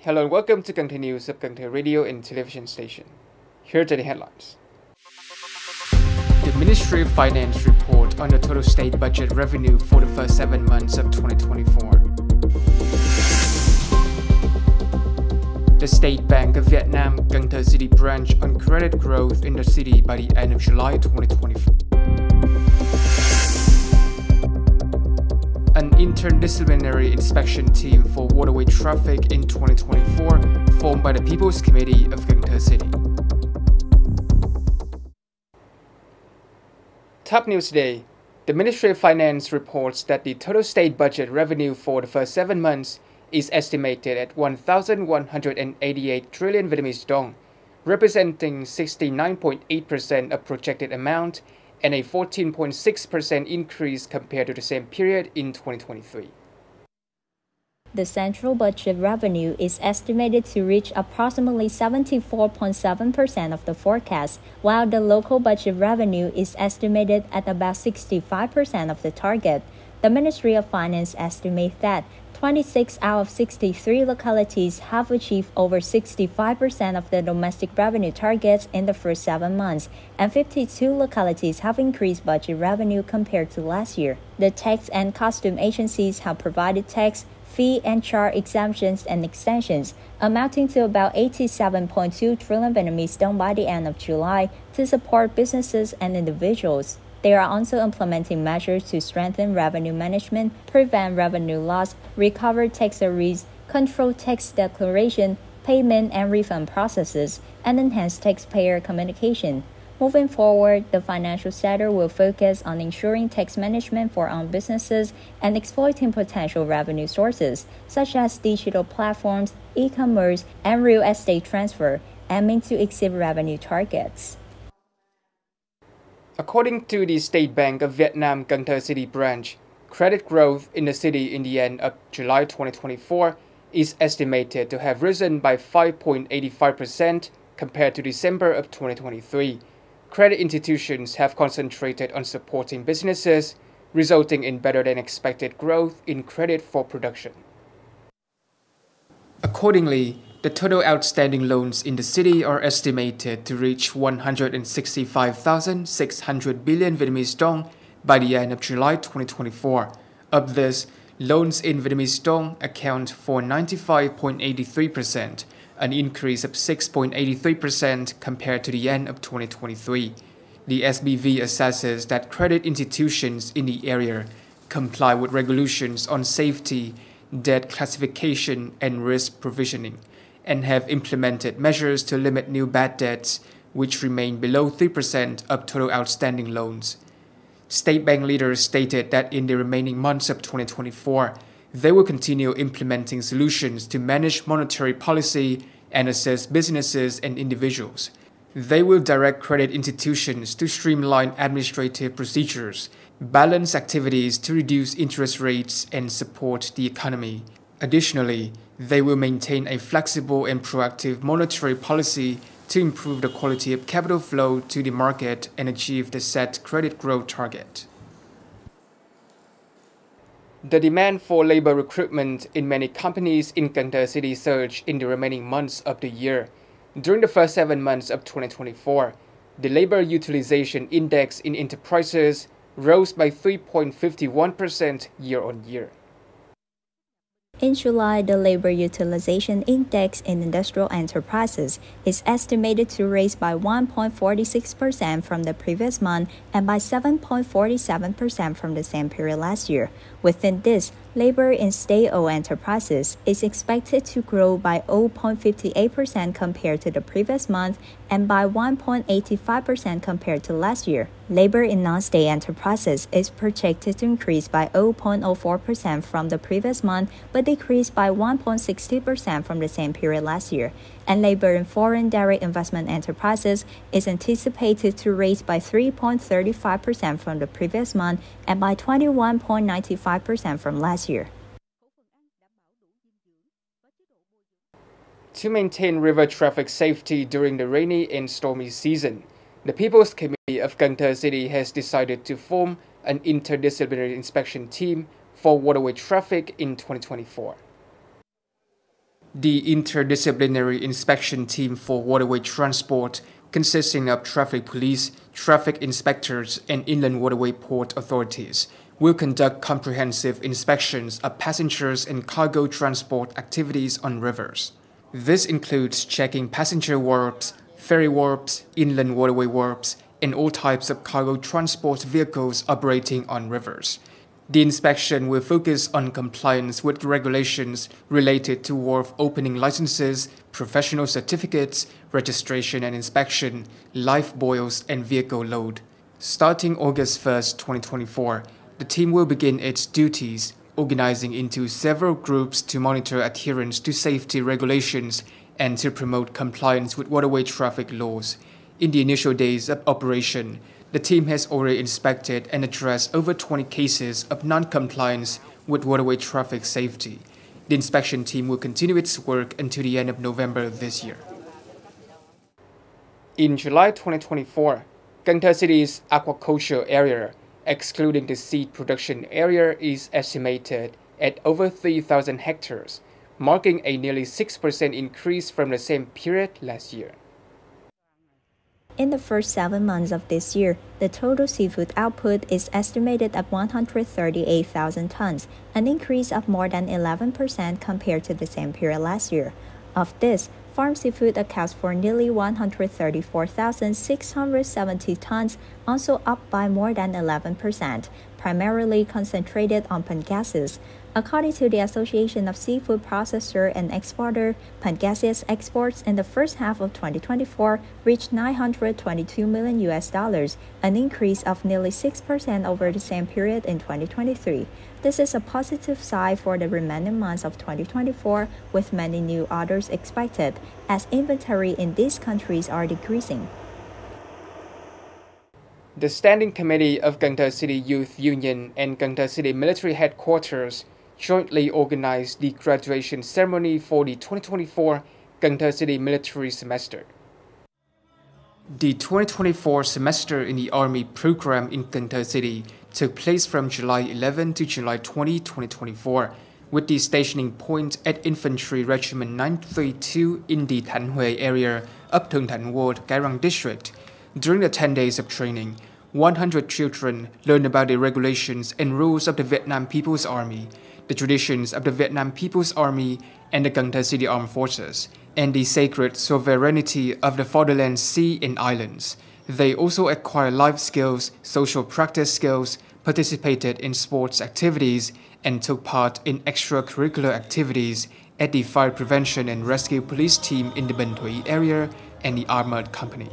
Hello and welcome to Cần Thơ News of Cần Thơ Radio and Television Station. Here are the headlines. The Ministry of Finance report on the total state budget revenue for the first 7 months of 2024. The State Bank of Vietnam Cần Thơ City Branch on credit growth in the city by the end of July 2024. An interdisciplinary inspection team for waterway traffic in 2024 formed by the People's Committee of Cần Thơ City. Top news today. The Ministry of Finance reports that the total state budget revenue for the first 7 months is estimated at 1,188 trillion Vietnamese dong, representing 69.8% of projected amount and a 14.6% increase compared to the same period in 2023. The central budget revenue is estimated to reach approximately 74.7% of the forecast, while the local budget revenue is estimated at about 65% of the target. The Ministry of Finance estimates that 26 out of 63 localities have achieved over 65% of the domestic revenue targets in the first 7 months, and 52 localities have increased budget revenue compared to last year. The tax and custom agencies have provided tax, fee and charge exemptions and extensions, amounting to about 87.2 trillion Vietnamese dong by the end of July to support businesses and individuals. They are also implementing measures to strengthen revenue management, prevent revenue loss, recover tax arrears, control tax declaration, payment and refund processes, and enhance taxpayer communication. Moving forward, the financial sector will focus on ensuring tax management for own businesses and exploiting potential revenue sources, such as digital platforms, e-commerce, and real estate transfer, aiming to exceed revenue targets. According to the State Bank of Vietnam Cần Thơ City Branch, credit growth in the city in the end of July 2024 is estimated to have risen by 5.85% compared to December of 2023. Credit institutions have concentrated on supporting businesses, resulting in better than expected growth in credit for production. Accordingly, the total outstanding loans in the city are estimated to reach 165,600 billion Vietnamese dong by the end of July 2024. Of this, loans in Vietnamese dong account for 95.83%, an increase of 6.83% compared to the end of 2023. The SBV assesses that credit institutions in the area comply with regulations on safety, debt classification, and risk provisioning, and have implemented measures to limit new bad debts, which remain below 3% of total outstanding loans. State Bank leaders stated that in the remaining months of 2024, they will continue implementing solutions to manage monetary policy and assist businesses and individuals. They will direct credit institutions to streamline administrative procedures, balance activities to reduce interest rates, and support the economy. Additionally, they will maintain a flexible and proactive monetary policy to improve the quality of capital flow to the market and achieve the set credit growth target. The demand for labor recruitment in many companies in Cần Thơ City surged in the remaining months of the year. During the first 7 months of 2024, the labor utilization index in enterprises rose by 3.51% year-on-year. In July, the labor utilization index in industrial enterprises is estimated to rise by 1.46% from the previous month and by 7.47% from the same period last year. Within this, labor in state-owned enterprises is expected to grow by 0.58% compared to the previous month and by 1.85% compared to last year. Labor in non-state enterprises is projected to increase by 0.04% from the previous month but decrease by 1.60% from the same period last year. And labor in foreign direct investment enterprises is anticipated to rise by 3.35% from the previous month and by 21.95% from last year. To maintain river traffic safety during the rainy and stormy season, the People's Committee of Cần Thơ City has decided to form an interdisciplinary inspection team for waterway traffic in 2024. The interdisciplinary inspection team for waterway transport, consisting of traffic police, traffic inspectors, and inland waterway port authorities, will conduct comprehensive inspections of passengers and cargo transport activities on rivers. This includes checking passenger wharves, ferry wharves, inland waterway wharves, and all types of cargo transport vehicles operating on rivers. The inspection will focus on compliance with regulations related to wharf opening licenses, professional certificates, registration and inspection, life buoys, and vehicle load. Starting August 1, 2024, the team will begin its duties, organizing into several groups to monitor adherence to safety regulations and to promote compliance with waterway traffic laws. In the initial days of operation, the team has already inspected and addressed over 20 cases of non-compliance with waterway traffic safety. The inspection team will continue its work until the end of November this year. In July 2024, Cần Thơ City's aquaculture area, excluding the seed production area, is estimated at over 3,000 hectares, marking a nearly 6% increase from the same period last year. In the first 7 months of this year, the total seafood output is estimated at 138,000 tons, an increase of more than 11% compared to the same period last year. Of this, farm seafood accounts for nearly 134,670 tons, also up by more than 11%, primarily concentrated on pangasius. According to the Association of Seafood Processor and Exporter, pangasius exports in the first half of 2024 reached $922 million, an increase of nearly 6% over the same period in 2023. This is a positive sign for the remaining months of 2024, with many new orders expected, as inventory in these countries are decreasing. The Standing Committee of Cần Thơ City Youth Union and Cần Thơ City Military Headquarters jointly organized the graduation ceremony for the 2024 Cần Thơ City Military Semester. The 2024 semester in the Army program in Cần Thơ City took place from July 11 to July 20, 2024, with the stationing point at Infantry Regiment 932 in the Thành area of Thượng Thành Ward, Cái Răng District. During the 10 days of training, 100 children learned about the regulations and rules of the Vietnam People's Army, the traditions of the Vietnam People's Army and the Cần Thơ City Armed Forces, and the sacred sovereignty of the fatherland sea and islands. They also acquired life skills, social practice skills, participated in sports activities, and took part in extracurricular activities at the Fire Prevention and Rescue Police Team in the Binh Thuy area and the Armored Company.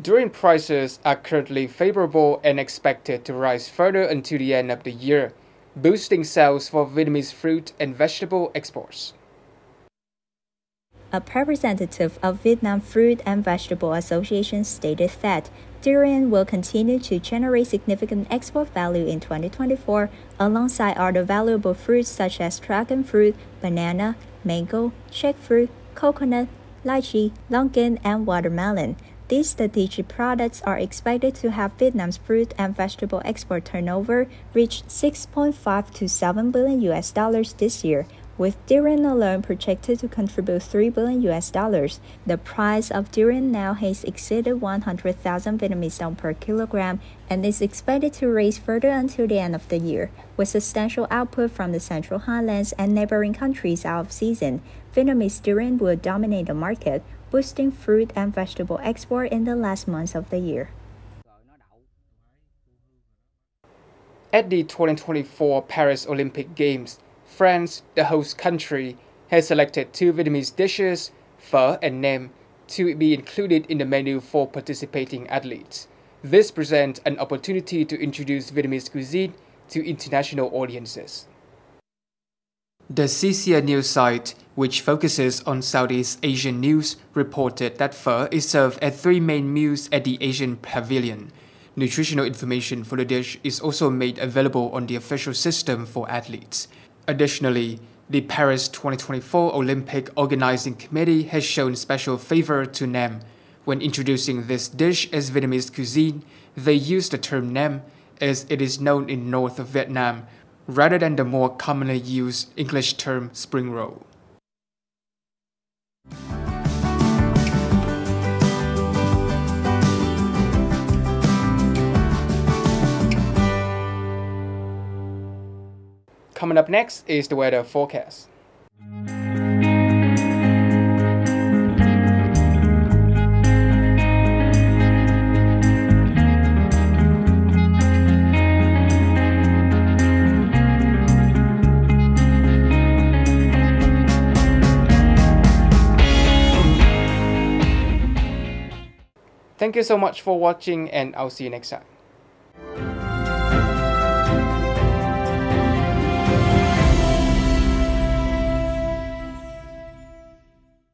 Grain prices are currently favorable and expected to rise further until the end of the year, boosting sales for Vietnamese fruit and vegetable exports. A representative of Vietnam Fruit and Vegetable Association stated that durian will continue to generate significant export value in 2024, alongside other valuable fruits such as dragon fruit, banana, mango, jackfruit, coconut, lychee, longan, and watermelon. These strategic products are expected to have Vietnam's fruit and vegetable export turnover reach $6.5 to $7 billion this year, with durian alone projected to contribute $3 billion. The price of durian now has exceeded 100,000 Vietnamese dong per kilogram and is expected to rise further until the end of the year. With substantial output from the Central Highlands and neighboring countries out of season, Vietnamese durian will dominate the market, boosting fruit and vegetable export in the last months of the year. At the 2024 Paris Olympic Games, France, the host country, has selected 2 Vietnamese dishes, phở and nem, to be included in the menu for participating athletes. This presents an opportunity to introduce Vietnamese cuisine to international audiences. The CCA news site, which focuses on Southeast Asian news, reported that phở is served at 3 main meals at the Asian Pavilion. Nutritional information for the dish is also made available on the official system for athletes. Additionally, the Paris 2024 Olympic Organizing Committee has shown special favor to nem. When introducing this dish as Vietnamese cuisine, they use the term nem, as it is known in north of Vietnam, rather than the more commonly used English term spring roll. Coming up next is the weather forecast. Thank you so much for watching, and I'll see you next time.